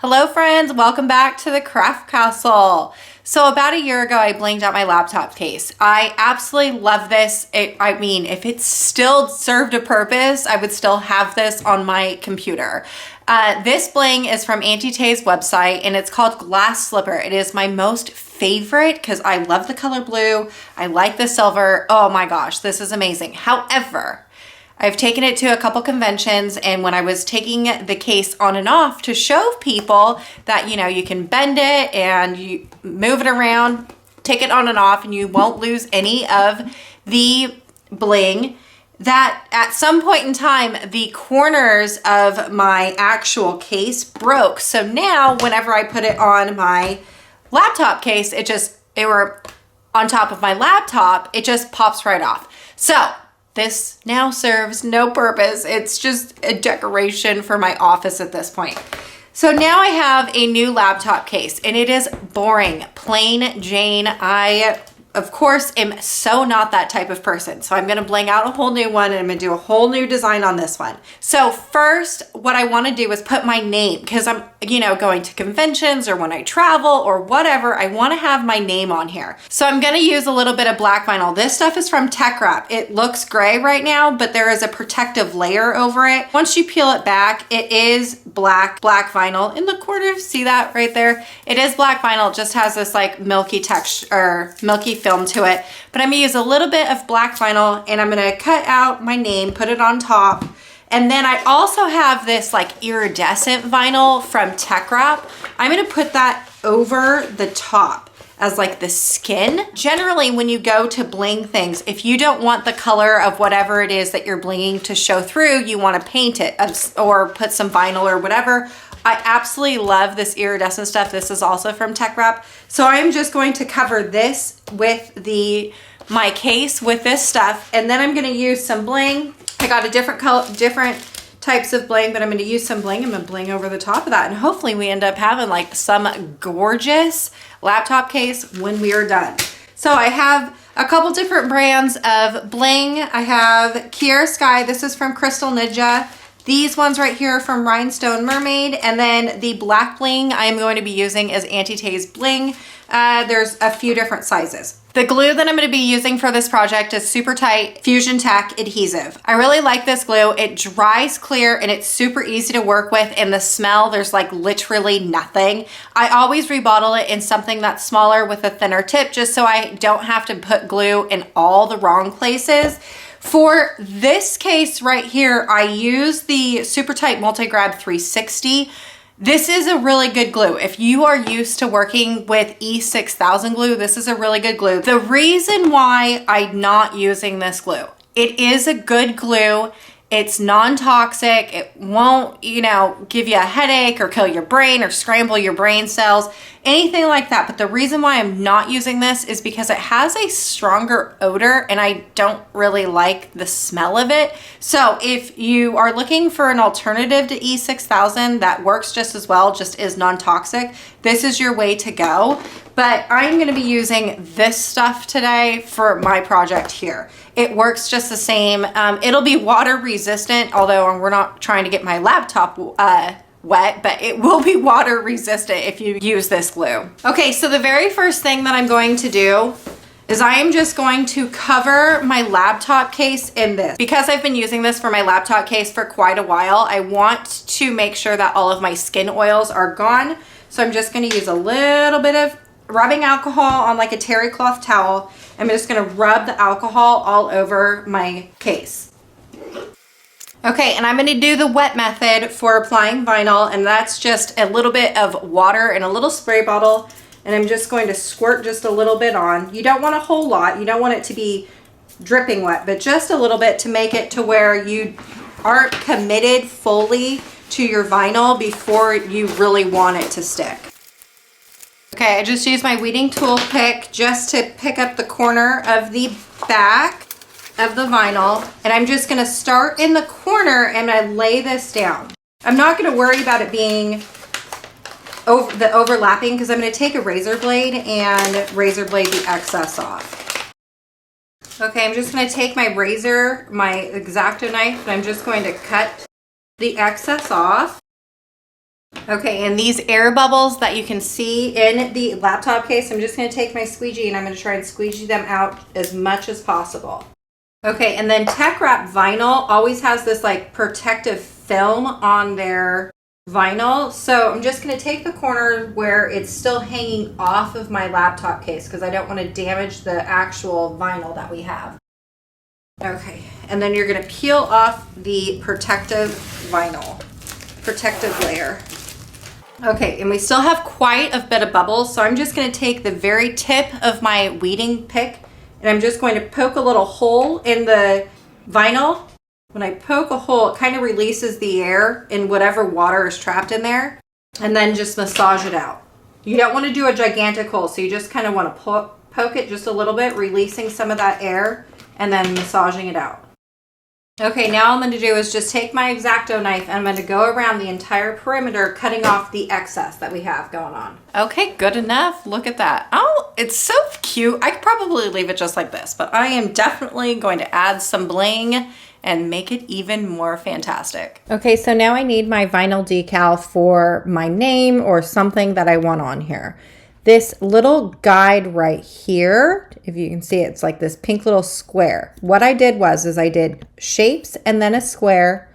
Hello friends, welcome back to the Craft Castle. So about a year ago, I blinged out my laptop case. I absolutely love this. I mean, if it still served a purpose, I would still have this on my computer. This bling is from Auntie Tay's website and it's called Glass Slipper. It is my most favorite because I love the color blue. I like the silver. Oh my gosh, this is amazing. However, I've taken it to a couple conventions, and when I was taking the case on and off to show people that, you know, you can bend it and you move it around, take it on and off, and you won't lose any of the bling, that at some point in time, the corners of my actual case broke. So now whenever I put it on my laptop case, or on top of my laptop, it just pops right off. So this now serves no purpose. It's just a decoration for my office at this point. So now I have a new laptop case and it is boring, plain Jane. I, of course, am so not that type of person. So I'm gonna bling out a whole new one and I'm gonna do a whole new design on this one. So first, what I wanna do is put my name, because I'm, going to conventions or when I travel or whatever, I wanna have my name on here. So I'm gonna use a little bit of black vinyl. This stuff is from Tech Wrap. It looks gray right now, but there is a protective layer over it. Once you peel it back, it is black vinyl. In the corner, see that right there? It is black vinyl, it just has this like milky texture, or milky film to it. But I'm gonna use a little bit of black vinyl and I'm gonna cut out my name, put it on top. And then I also have this like iridescent vinyl from Tech Wrap. I'm gonna put that over the top as like the skin. Generally, when you go to bling things, if you don't want the color of whatever it is that you're blinging to show through, you wanna paint it or put some vinyl or whatever. I absolutely love this iridescent stuff. This is also from Tech Wrap. So I'm just going to cover this with my case with this stuff, and then I'm gonna use some bling. I got a different types of bling, but I'm gonna use some bling. I'm gonna bling over the top of that, and hopefully we end up having like some gorgeous laptop case when we are done. So I have a couple different brands of bling. I have Kier Sky. This is from Crystal Ninja. These ones right here are from Rhinestone Mermaid, and then the black bling I'm going to be using is Auntie Tay's Bling. There's a few different sizes. The glue that I'm going to be using for this project is Super Tight Fusion Tack Adhesive. I really like this glue. It dries clear and it's super easy to work with, and the smell, there's like literally nothing. I always rebottle it in something that's smaller with a thinner tip, just so I don't have to put glue in all the wrong places. For this case right here, I use the Super Tight Multi-Grab 360. This is a really good glue. If you are used to working with E6000 glue, this is a really good glue. The reason why I'm not using this glue, it is a good glue. It's non-toxic. It won't, give you a headache or kill your brain or scramble your brain cells, anything like that. But the reason why I'm not using this is because it has a stronger odor and I don't really like the smell of it. So if you are looking for an alternative to E6000 that works just as well, just is non-toxic, this is your way to go. But I'm gonna be using this stuff today for my project here. It works just the same. It'll be water resistant, although we're not trying to get my laptop wet, but it will be water resistant if you use this glue. Okay, so the very first thing that I'm going to do is I am just going to cover my laptop case in this. Because I've been using this for my laptop case for quite a while, I want to make sure that all of my skin oils are gone. So I'm just gonna use a little bit of rubbing alcohol on like a terry cloth towel. I'm just gonna rub the alcohol all over my case. Okay, and I'm gonna do the wet method for applying vinyl, and that's just a little bit of water in a little spray bottle, and I'm just going to squirt just a little bit on. You don't want a whole lot, you don't want it to be dripping wet, but just a little bit to make it to where you aren't committed fully to your vinyl before you really want it to stick. Okay, I just used my weeding tool pick just to pick up the corner of the back of the vinyl, and I'm just gonna start in the corner and I lay this down. I'm not gonna worry about it being the overlapping, because I'm gonna take a razor blade and razor blade the excess off. Okay, I'm just gonna take my razor, my X-Acto knife, and I'm just going to cut the excess off. Okay, and these air bubbles that you can see in the laptop case, I'm just going to take my squeegee and I'm going to try and squeegee them out as much as possible. Okay, and then Tech Wrap vinyl always has this like protective film on their vinyl. So I'm just going to take the corner where it's still hanging off of my laptop case because I don't want to damage the actual vinyl that we have. Okay, and then you're going to peel off the protective layer. Okay, and we still have quite a bit of bubbles, so I'm just going to take the very tip of my weeding pick and I'm just going to poke a little hole in the vinyl. When I poke a hole, it kind of releases the air in whatever water is trapped in there, and then just massage it out. You don't want to do a gigantic hole, so you just kind of want to poke it just a little bit, releasing some of that air, and then massaging it out. Okay, now all I'm going to do is just take my X-Acto knife and I'm going to go around the entire perimeter, cutting off the excess that we have going on. Okay, good enough. Look at that. Oh, it's so cute. I could probably leave it just like this, but I am definitely going to add some bling and make it even more fantastic. Okay, so now I need my vinyl decal for my name or something that I want on here. This little guide right here, if you can see it, it's like this pink little square. What I did was I did shapes and then a square,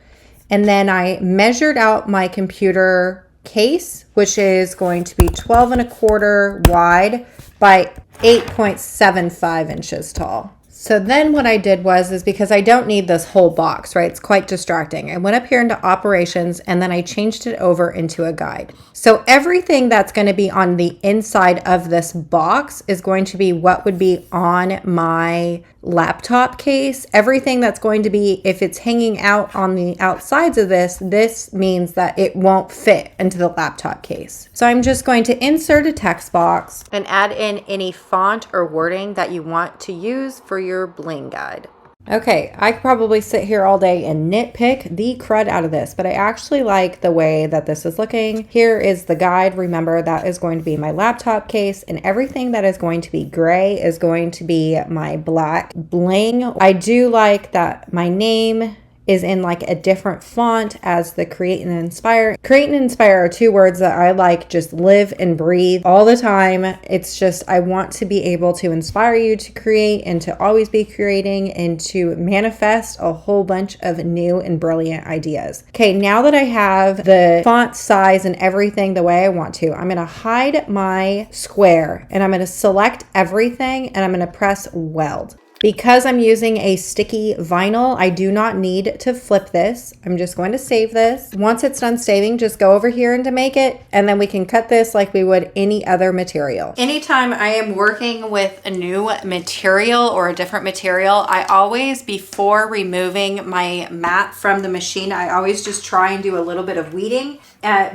and then I measured out my computer case, which is going to be 12¼ wide by 8.75 inches tall. So then what I did was because I don't need this whole box, right? It's quite distracting. I went up here into operations and then I changed it over into a guide. So everything that's going to be on the inside of this box is going to be what would be on my laptop case. Everything that's going to be, if it's hanging out on the outsides of this means that it won't fit into the laptop case. So I'm just going to insert a text box and add in any font or wording that you want to use for your Bling guide. Okay, I could probably sit here all day and nitpick the crud out of this, but I actually like the way that this is looking. Here is the guide. Remember, that is going to be my laptop case, and everything that is going to be gray is going to be my black Bling. I do like that my name is in like a different font as the create and inspire. Create and inspire are two words that I like just live and breathe all the time. It's just, I want to be able to inspire you to create and to always be creating and to manifest a whole bunch of new and brilliant ideas. Okay, now that I have the font size and everything the way I want to, I'm going to hide my square and I'm going to select everything and I'm going to press weld. Because I'm using a sticky vinyl, I do not need to flip this. I'm just going to save this. Once it's done saving, just go over here and to make it, and then we can cut this like we would any other material. Anytime I am working with a new material or a different material, I always, before removing my mat from the machine, I always just try and do a little bit of weeding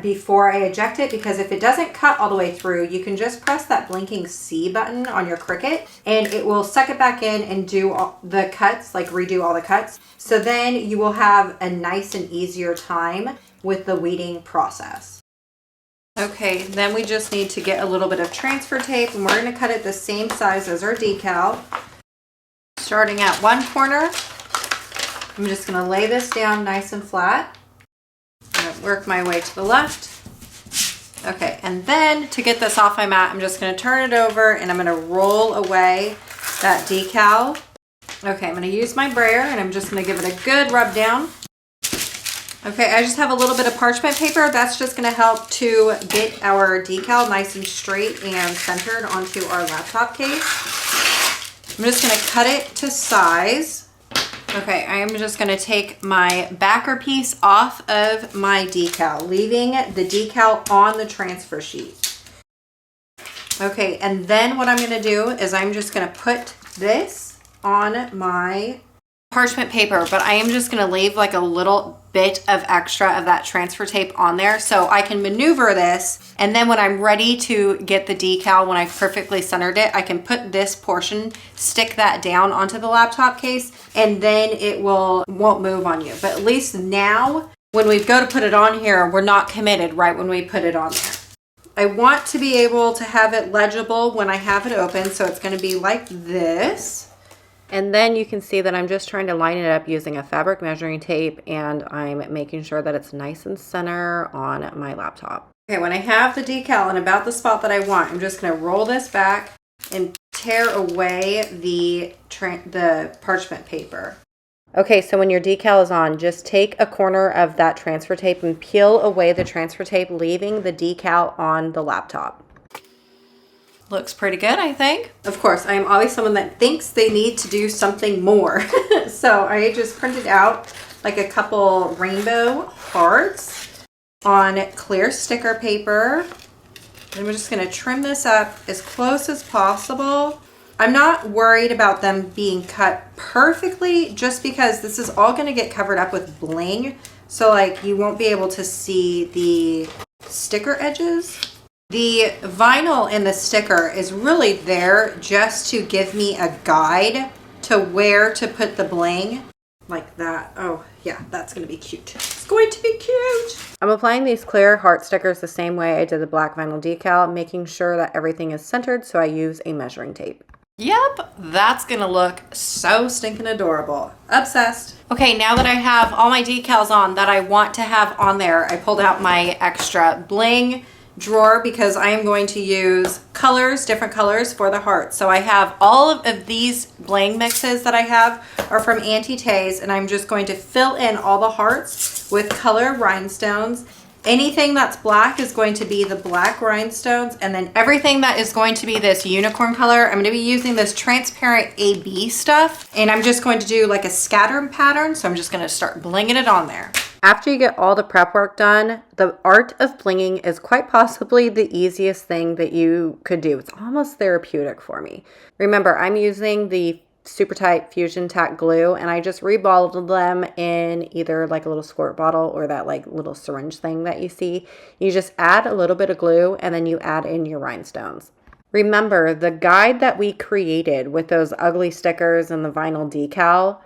before I eject it, because if it doesn't cut all the way through, you can just press that blinking C button on your Cricut and it will suck it back in and do all the cuts, like redo all the cuts. So then you will have a nice and easier time with the weeding process. Okay, then we just need to get a little bit of transfer tape and we're going to cut it the same size as our decal. Starting at one corner, I'm just going to lay this down nice and flat. Work my way to the left. Okay, and then to get this off my mat, I'm just going to turn it over and I'm going to roll away that decal. Okay, I'm going to use my brayer and I'm just going to give it a good rub down. Okay, I just have a little bit of parchment paper. That's just going to help to get our decal nice and straight and centered onto our laptop case. I'm just going to cut it to size. Okay, I am just going to take my backer piece off of my decal, leaving the decal on the transfer sheet. Okay, and then what I'm going to do is I'm just going to put this on my parchment paper, but I am just going to leave like a little bit of extra of that transfer tape on there so I can maneuver this, and then when I'm ready to get the decal, when I've perfectly centered it, I can put this portion, stick that down onto the laptop case, and then it won't move on you. But at least now when we go to put it on here, we're not committed right when we put it on there. I want to be able to have it legible when I have it open, so it's going to be like this. And then you can see that I'm just trying to line it up using a fabric measuring tape, and I'm making sure that it's nice and center on my laptop. Okay, when I have the decal in about the spot that I want, I'm just gonna roll this back and tear away the parchment paper. Okay, so when your decal is on, just take a corner of that transfer tape and peel away the transfer tape, leaving the decal on the laptop. Looks pretty good, I think. Of course, I am always someone that thinks they need to do something more. So I just printed out like a couple rainbow hearts on clear sticker paper. And we're just gonna trim this up as close as possible. I'm not worried about them being cut perfectly just because this is all gonna get covered up with bling. So like you won't be able to see the sticker edges. The vinyl in the sticker is really there just to give me a guide to where to put the bling, like that. Oh yeah, that's gonna be cute. It's going to be cute. I'm applying these clear heart stickers the same way I did the black vinyl decal, making sure that everything is centered, so I use a measuring tape. Yep, that's gonna look so stinking adorable. Obsessed. Okay, now that I have all my decals on that I want to have on there, I pulled out my extra bling drawer because I am going to use colors, different colors for the heart. So I have all of these bling mixes that I have are from Auntie Tay's, and I'm just going to fill in all the hearts with color rhinestones. Anything that's black is going to be the black rhinestones, and then everything that is going to be this unicorn color, I'm going to be using this transparent AB stuff, and I'm just going to do like a scatter pattern, so I'm just going to start blinging it on there. After you get all the prep work done, the art of blinging is quite possibly the easiest thing that you could do. It's almost therapeutic for me. Remember, I'm using the super tight fusion tack glue, and I just reballed them in either like a little squirt bottle or that like little syringe thing that you see. You just add a little bit of glue and then you add in your rhinestones. Remember, the guide that we created with those ugly stickers and the vinyl decal,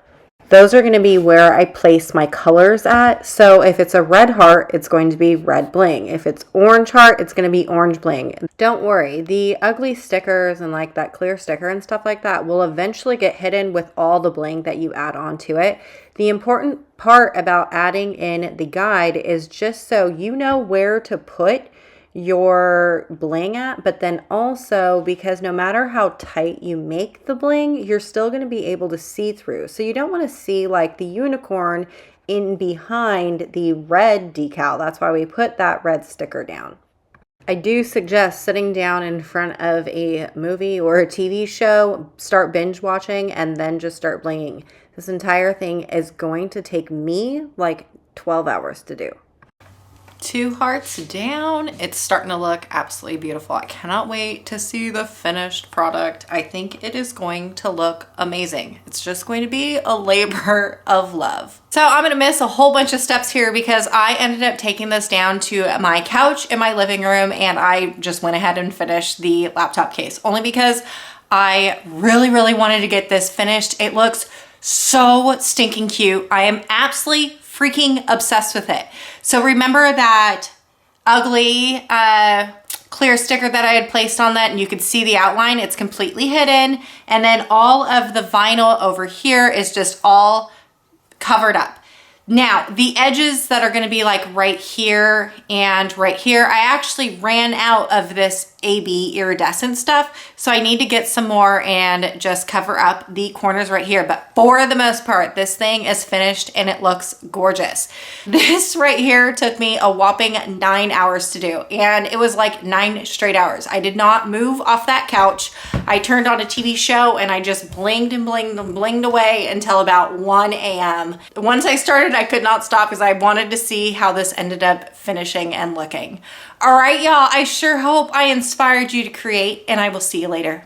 those are going to be where I place my colors at. So if it's a red heart, it's going to be red bling. If it's orange heart, it's going to be orange bling. Don't worry, the ugly stickers and like that clear sticker and stuff like that will eventually get hidden with all the bling that you add onto it. The important part about adding in the guide is just so you know where to put your bling at, but then also because no matter how tight you make the bling, you're still going to be able to see through. So you don't want to see like the unicorn in behind the red decal. That's why we put that red sticker down. I do suggest sitting down in front of a movie or a TV show, start binge watching, and then just start blinging. This entire thing is going to take me like 12 hours to do. 2 hearts down. It's starting to look absolutely beautiful. I cannot wait to see the finished product. I think it is going to look amazing. It's just going to be a labor of love. So I'm gonna miss a whole bunch of steps here because I ended up taking this down to my couch in my living room, and I just went ahead and finished the laptop case only because I really wanted to get this finished. It looks so stinking cute. I am absolutely freaking obsessed with it. So remember that ugly clear sticker that I had placed on that, and you could see the outline, it's completely hidden. And then all of the vinyl over here is just all covered up. Now, the edges that are gonna be like right here and right here, I actually ran out of this AB iridescent stuff, so I need to get some more and just cover up the corners right here. But for the most part, this thing is finished and it looks gorgeous. This right here took me a whopping 9 hours to do, and it was like 9 straight hours. I did not move off that couch. I turned on a TV show and I just blinged and blinged and blinged away until about 1 a.m. Once I started, I could not stop because I wanted to see how this ended up finishing and looking. All right, y'all, I sure hope I inspired you to create, and I will see you later.